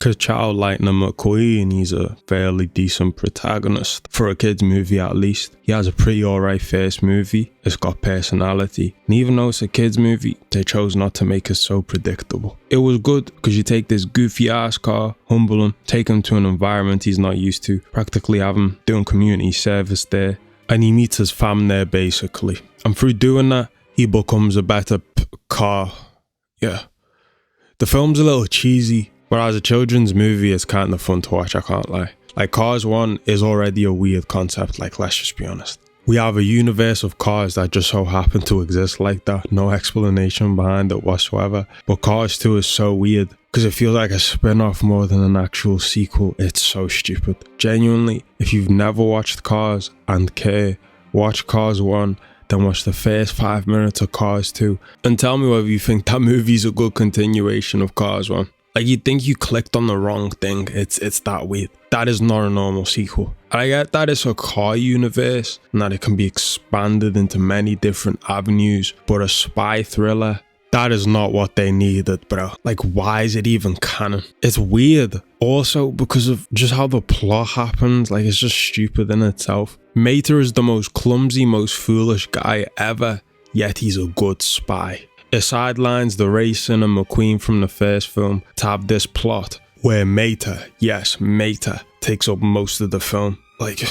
Ka-chow Lightning McQueen, he's a fairly decent protagonist. For a kid's movie at least. He has a pretty alright first movie, it's got personality. And even though it's a kid's movie, they chose not to make it so predictable. It was good because you take this goofy ass car, humble him, take him to an environment he's not used to, practically have him doing community service there, and he meets his fam there basically. And through doing that, he becomes a better car. Yeah. The film's a little cheesy, but as a children's movie, it's kind of fun to watch, I can't lie. Like, Cars 1 is already a weird concept, like, let's just be honest. We have a universe of cars that just so happen to exist like that, no explanation behind it whatsoever. But Cars 2 is so weird, because it feels like a spin-off more than an actual sequel. It's so stupid. Genuinely, if you've never watched Cars and care, watch Cars 1, then watch the first 5 minutes of Cars 2, and tell me whether you think that movie's a good continuation of Cars 1. Like, you'd think you clicked on the wrong thing. It's that weird. That is not a normal sequel. And I get that it's a car universe and that it can be expanded into many different avenues, but a spy thriller, that is not what they needed, bro. Like, why is it even canon? It's weird. Also, because of just how the plot happens, like, it's just stupid in itself. Mater is the most clumsy, most foolish guy ever, yet he's a good spy. It sidelines the racing and McQueen from the first film to have this plot where Mater, yes, Mater, takes up most of the film. Like,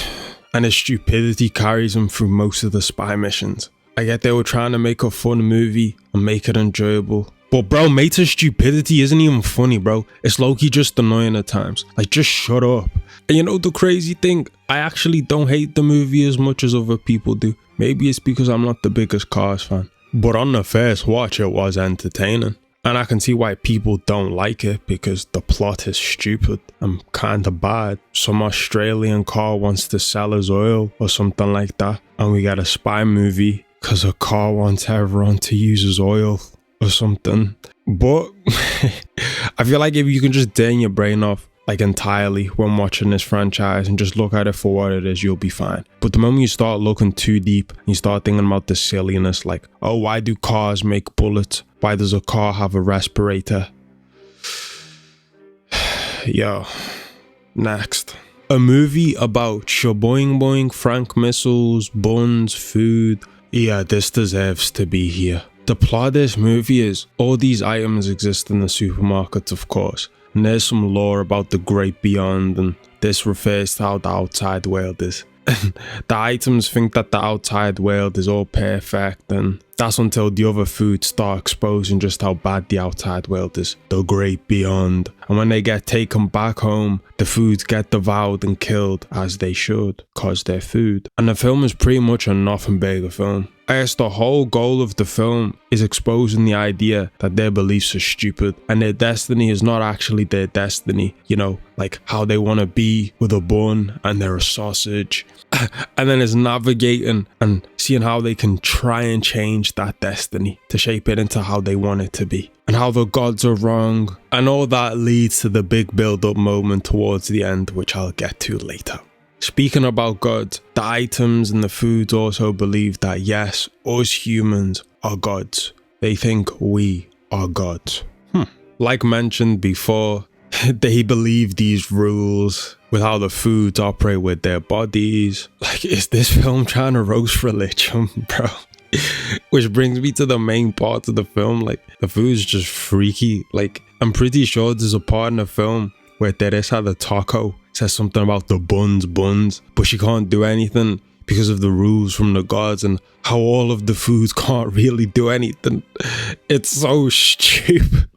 and his stupidity carries him through most of the spy missions. I get they were trying to make a fun movie and make it enjoyable. But bro, Mater's stupidity isn't even funny, bro. It's low-key just annoying at times. Like, just shut up. And you know the crazy thing? I actually don't hate the movie as much as other people do. Maybe it's because I'm not the biggest Cars fan. But on the first watch, it was entertaining. And I can see why people don't like it, because the plot is stupid and kinda bad. Some Australian car wants to sell his oil or something like that, and we got a spy movie because a car wants everyone to use his oil or something. But I feel like if you can just turn your brain off like entirely when watching this franchise and just look at it for what it is, you'll be fine. But the moment you start looking too deep and you start thinking about the silliness, like, oh, why do cars make bullets? Why does a car have a respirator? Yo, next. A movie about shaboing boing Frank missiles, buns, food. Yeah, this deserves to be here. The plot of this movie is all these items exist in the supermarkets, of course. And there's some lore about the great beyond, and this refers to how the outside world is. The items think that the outside world is all perfect, and that's until the other foods start exposing just how bad the outside world is. The great beyond. And when they get taken back home, the foods get devoured and killed, as they should, cause they're food. And the film is pretty much a nothing burger film. I guess the whole goal of the film is exposing the idea that their beliefs are stupid and their destiny is not actually their destiny. You know, like how they want to be with a bun and they're a sausage. And then it's navigating and seeing how they can try and change that destiny to shape it into how they want it to be. And how the gods are wrong. And all that leads to the big build-up moment towards the end, which I'll get to later. Speaking about gods, the items and the foods also believe that yes, us humans are gods. They think we are gods. Like mentioned before, they believe these rules with how the foods operate with their bodies. Like, is this film trying to roast religion, bro? Which brings me to the main part of the film. Like, the food's just freaky. Like, I'm pretty sure there's a part in the film where Teresa the taco says something about the buns, but she can't do anything because of the rules from the gods and how all of the foods can't really do anything. It's so stupid.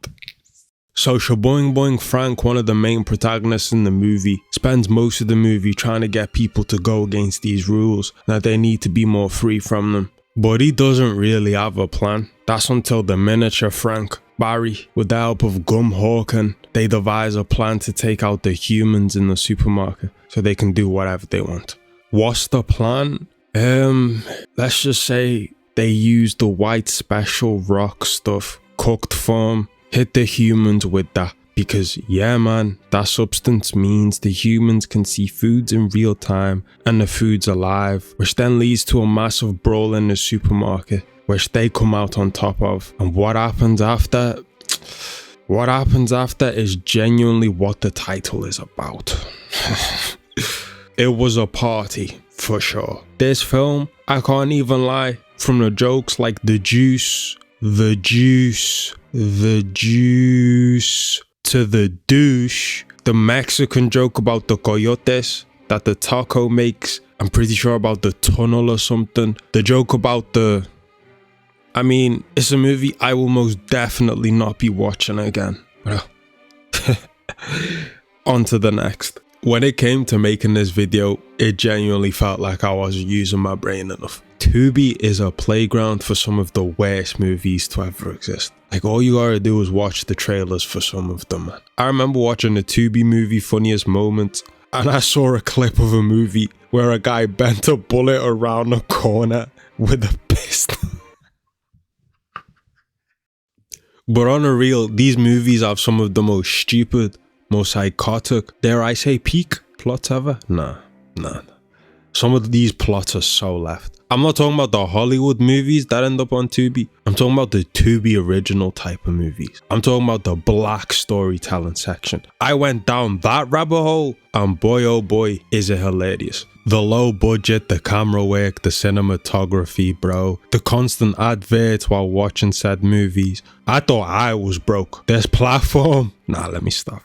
So Shaboing Boing Frank, one of the main protagonists in the movie, spends most of the movie trying to get people to go against these rules and that they need to be more free from them. But he doesn't really have a plan. That's until the miniature Frank, Barry, with the help of Gum Hawken, they devise a plan to take out the humans in the supermarket so they can do whatever they want. What's the plan? Let's just say they use the white special rock stuff, cooked form, hit the humans with that. Because yeah man, that substance means the humans can see foods in real time and the food's alive, which then leads to a massive brawl in the supermarket, which they come out on top of. And what happens after? What happens after is genuinely what the title is about. It was a party, for sure. This film, I can't even lie, from the jokes like the juice, to the douche, the Mexican joke about the coyotes that the taco makes, I'm pretty sure about the tunnel or something, the joke about the... I mean, it's a movie I will most definitely not be watching again. Well, on to the next. When it came to making this video, it genuinely felt like I wasn't using my brain enough. Tubi is a playground for some of the worst movies to ever exist. Like, all you gotta do is watch the trailers for some of them, man. I remember watching the Tubi movie Funniest Moments, and I saw a clip of a movie where a guy bent a bullet around a corner with a pistol. But on a real, these movies have some of the most stupid, most psychotic, dare I say peak plots ever? Nah. Some of these plots are so left. I'm not talking about the Hollywood movies that end up on Tubi. I'm talking about the Tubi original type of movies. I'm talking about the black storytelling section. I went down that rabbit hole, and boy oh boy is it hilarious. The low budget, the camera work, the cinematography, bro. The constant adverts while watching said movies. I thought I was broke. This platform. Nah, let me stop.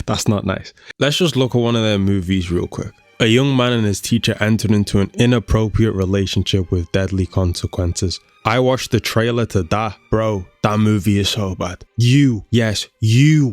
That's not nice. Let's just look at one of their movies real quick. A young man and his teacher entered into an inappropriate relationship with deadly consequences. I watched the trailer to that, bro. That movie is so bad. You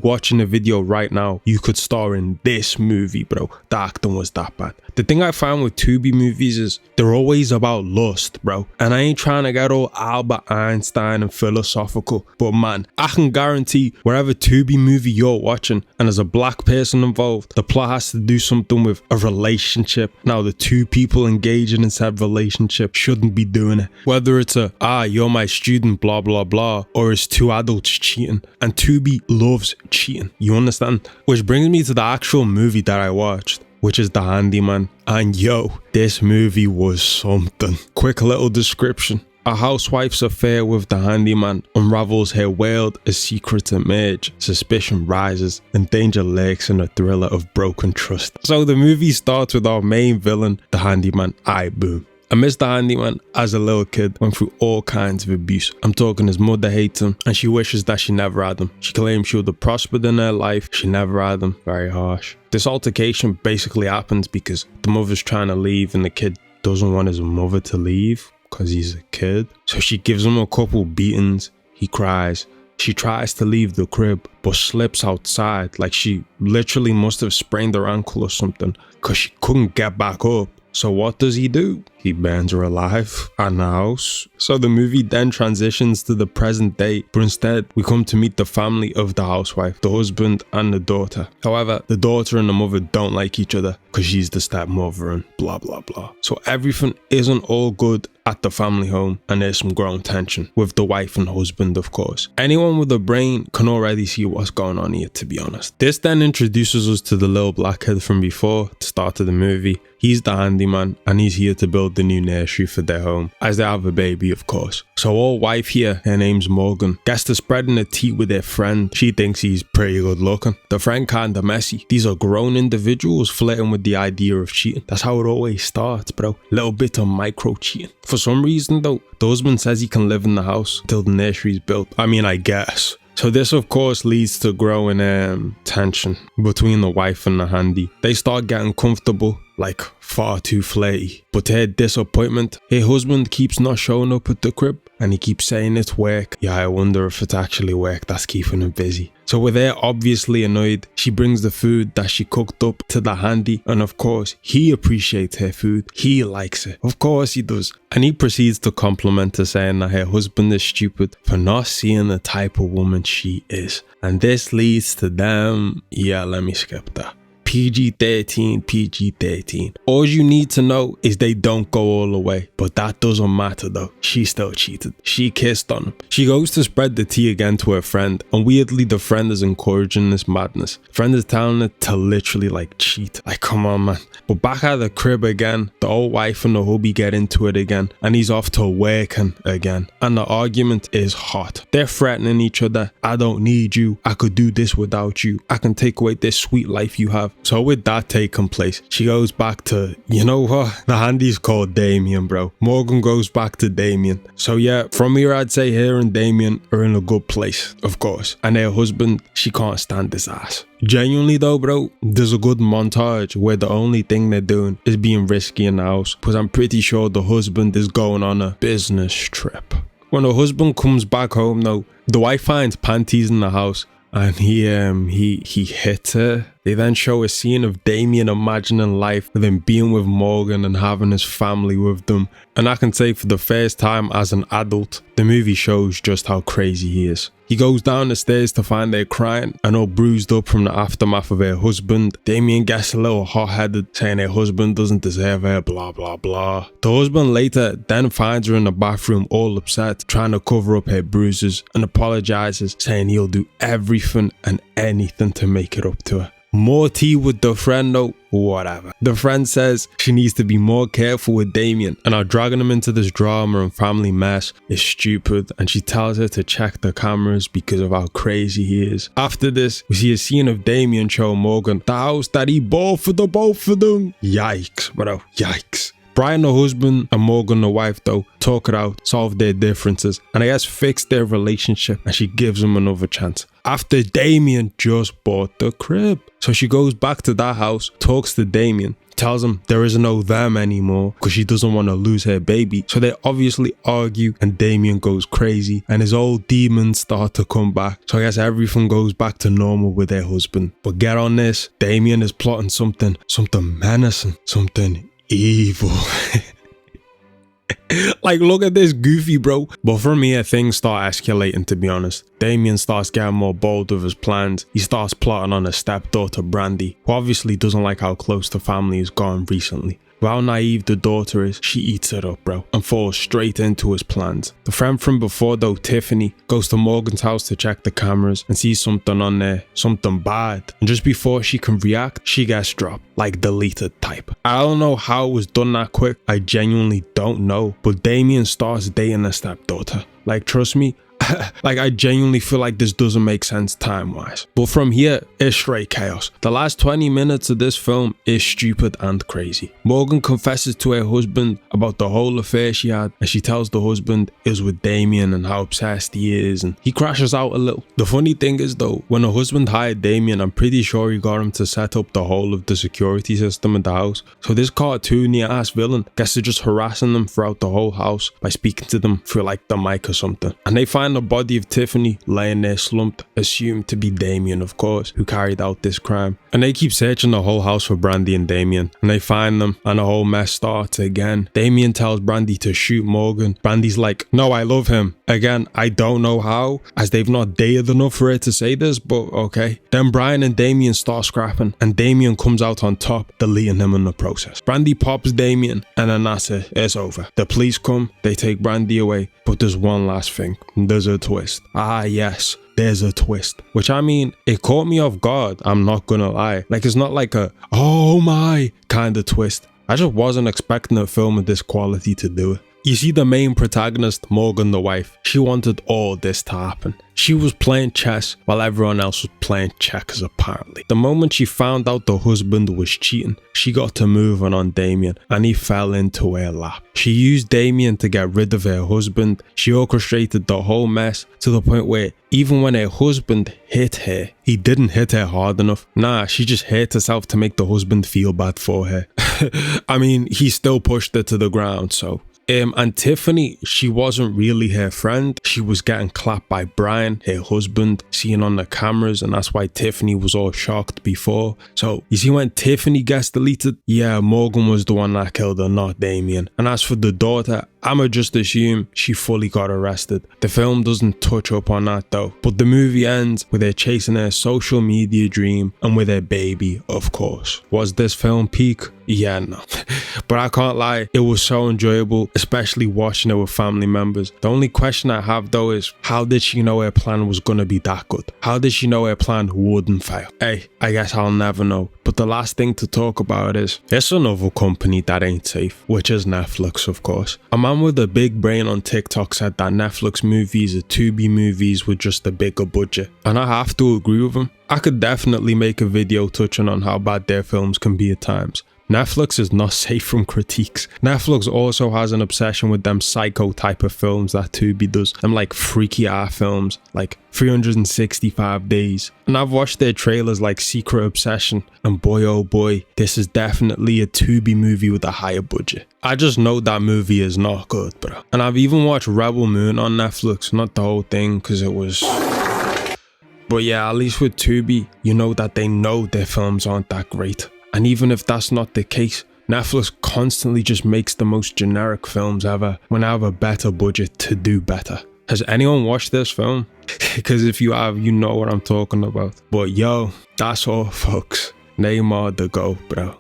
watching the video right now, you could star in this movie, bro. The acting was that bad. The thing I found with Tubi movies is they're always about lust, bro. And I ain't trying to get all Albert Einstein and philosophical, but man, I can guarantee wherever Tubi movie you're watching and there's a black person involved, the plot has to do something with a relationship. Now, the two people engaging in said relationship shouldn't be doing it. Whether it's a, you're my student, blah, blah, blah, or it's two adults cheating. And Tubi loves cheating. You understand? Which brings me to the actual movie that I watched, which is The Handyman. And yo, this movie was something. Quick little description. A housewife's affair with the handyman unravels her world as secrets emerge, suspicion rises, and danger lurks in a thriller of broken trust. So the movie starts with our main villain, the handyman, boom. And Mr. Handyman, as a little kid, went through all kinds of abuse. I'm talking his mother hates him, and she wishes that she never had him. She claims she would have prospered in her life. She never had him. Very harsh. This altercation basically happens because the mother's trying to leave, and the kid doesn't want his mother to leave because he's a kid. So she gives him a couple beatings. He cries. She tries to leave the crib, but slips outside. Like she literally must have sprained her ankle or something because she couldn't get back up. So what does he do? He burns her alive in the house. So the movie then transitions to the present day, but instead we come to meet the family of the housewife, the husband and the daughter. However, the daughter and the mother don't like each other because she's the stepmother and blah blah blah. So everything isn't all good at the family home, and there's some growing tension with the wife and husband, of course. Anyone with a brain can already see what's going on here, to be honest. This then introduces us to the little blackhead from before, the start of the movie. He's the handyman, and he's here to build the new nursery for their home, as they have a baby, of course. So our wife here, her name's Morgan, gets to spreading a tea with her friend. She thinks he's pretty good looking. The friend kinda messy. These are grown individuals flirting with the idea of cheating. That's how it always starts, bro. Little bit of micro cheating. For some reason though, the husband says he can live in the house until the nursery's built. I mean, I guess. So this of course leads to growing tension between the wife and the handy. They start getting comfortable, like far too flirty. But to her disappointment, her husband keeps not showing up at the crib, and he keeps saying it's work. Yeah, I wonder if it's actually work that's keeping him busy. So with her obviously annoyed, she brings the food that she cooked up to the handy, and of course he appreciates her food. He likes it. Of course he does. And he proceeds to compliment her, saying that her husband is stupid for not seeing the type of woman she is. And this leads to them, yeah, let me skip that. PG-13, PG-13. All you need to know is they don't go all the way. But that doesn't matter though. She still cheated. She kissed on him. She goes to spread the tea again to her friend, and weirdly the friend is encouraging this madness. Friend is telling her to literally like cheat. Like, come on man. But back at the crib again, the old wife and the hubby get into it again, and he's off to working again. And the argument is hot. They're threatening each other. I don't need you. I could do this without you. I can take away this sweet life you have. So with that taking place, she goes back to, you know what? The handy's called Damien, bro. Morgan goes back to Damien. So yeah, from here I'd say her and Damien are in a good place, of course. And her husband, she can't stand his ass. Genuinely though, bro, there's a good montage where the only thing they're doing is being risky in the house, because I'm pretty sure the husband is going on a business trip. When the husband comes back home though, the wife finds panties in the house, and he hits her. They then show a scene of Damien imagining life with him being with Morgan and having his family with them. And I can say for the first time as an adult, the movie shows just how crazy he is. He goes down the stairs to find her crying and all bruised up from the aftermath of her husband. Damien gets a little hot-headed, saying her husband doesn't deserve her, blah blah blah. The husband later then finds her in the bathroom all upset, trying to cover up her bruises, and apologizes, saying he'll do everything and anything to make it up to her. More tea with the friend though, whatever. The friend says she needs to be more careful with Damien, and how dragging him into this drama and family mess is stupid, and she tells her to check the cameras because of how crazy he is. After this, we see a scene of Damien show Morgan the house that he bought for the both of them. Yikes, bro, yikes. Brian the husband and Morgan the wife though talk it out, solve their differences, and I guess fix their relationship, and she gives him another chance. After Damien just bought the crib. So she goes back to that house, talks to Damien, tells him there isn't no them anymore because she doesn't want to lose her baby. So they obviously argue and Damien goes crazy and his old demons start to come back. So I guess everything goes back to normal with her husband. But get on this, Damien is plotting something menacing, something evil. Like, look at this goofy, bro. But from here, things start escalating, to be honest. Damien starts getting more bold with his plans. He starts plotting on his stepdaughter, Brandy, who obviously doesn't like how close the family has gone recently. With how naive the daughter is, she eats it up, bro, and falls straight into his plans. The friend from before though, Tiffany, goes to Morgan's house to check the cameras and sees something on there, something bad. And just before she can react, she gets dropped, like deleted type. I don't know how it was done that quick, I genuinely don't know, but Damien starts dating a stepdaughter. Like, trust me, like, I genuinely feel like this doesn't make sense time-wise. But from here, it's straight chaos. The last 20 minutes of this film is stupid and crazy. Morgan confesses to her husband about the whole affair she had, and she tells the husband it was with Damien and how obsessed he is, and he crashes out a little. The funny thing is though, when the husband hired Damien, I'm pretty sure he got him to set up the whole of the security system in the house. So this cartoony ass villain gets to just harassing them throughout the whole house by speaking to them through like the mic or something. And they find the body of Tiffany laying there slumped, assumed to be Damien, of course, who carried out this crime. And they keep searching the whole house for Brandy and Damien, and they find them, and the whole mess starts again. Damien tells Brandy to shoot Morgan. Brandy's like, no, I love him. Again, I don't know how, as they've not dated enough for her to say this, but okay. Then Brian and Damien start scrapping, and Damien comes out on top, deleting him in the process. Brandy pops Damien, and then that's it, it's over. The police come, they take Brandy away, but there's one last thing. There's a twist. Ah yes, there's a twist. Which, I mean, it caught me off guard, I'm not gonna lie. Like, it's not like a, oh my, kind of twist. I just wasn't expecting a film of this quality to do it. You see, the main protagonist, Morgan the wife, she wanted all this to happen. She was playing chess while everyone else was playing checkers apparently. The moment she found out the husband was cheating, she got to moving on Damien and he fell into her lap. She used Damien to get rid of her husband. She orchestrated the whole mess to the point where even when her husband hit her, he didn't hit her hard enough. Nah, she just hurt herself to make the husband feel bad for her. I mean, he still pushed her to the ground, so. And Tiffany, she wasn't really her friend. She was getting clapped by Brian, her husband, seen on the cameras, and that's why Tiffany was all shocked before. So, you see, when Tiffany gets deleted, yeah, Morgan was the one that killed her, not Damien. And as for the daughter, I'ma just assume she fully got arrested. The film doesn't touch up on that though, but the movie ends with her chasing her social media dream and with her baby, of course. Was this film peak? Yeah, no. But I can't lie, it was so enjoyable, especially watching it with family members. The only question I have though is, how did she know her plan was gonna be that good? How did she know her plan wouldn't fail? Hey, I guess I'll never know. But the last thing to talk about is, it's another company that ain't safe, which is Netflix, of course. A man with a big brain on TikTok said that Netflix movies are Tubi movies with just a bigger budget. And I have to agree with him. I could definitely make a video touching on how bad their films can be at times. Netflix is not safe from critiques. Netflix also has an obsession with them psycho type of films that Tubi does. Them like freaky art films, like 365 Days. And I've watched their trailers like Secret Obsession, and boy oh boy, this is definitely a Tubi movie with a higher budget. I just know that movie is not good, bro. And I've even watched Rebel Moon on Netflix, not the whole thing because it was... But yeah, at least with Tubi, you know that they know their films aren't that great. And even if that's not the case, Netflix constantly just makes the most generic films ever when I have a better budget to do better. Has anyone watched this film? Because if you have, you know what I'm talking about. But yo, that's all folks. Neymar the GOAT, bro.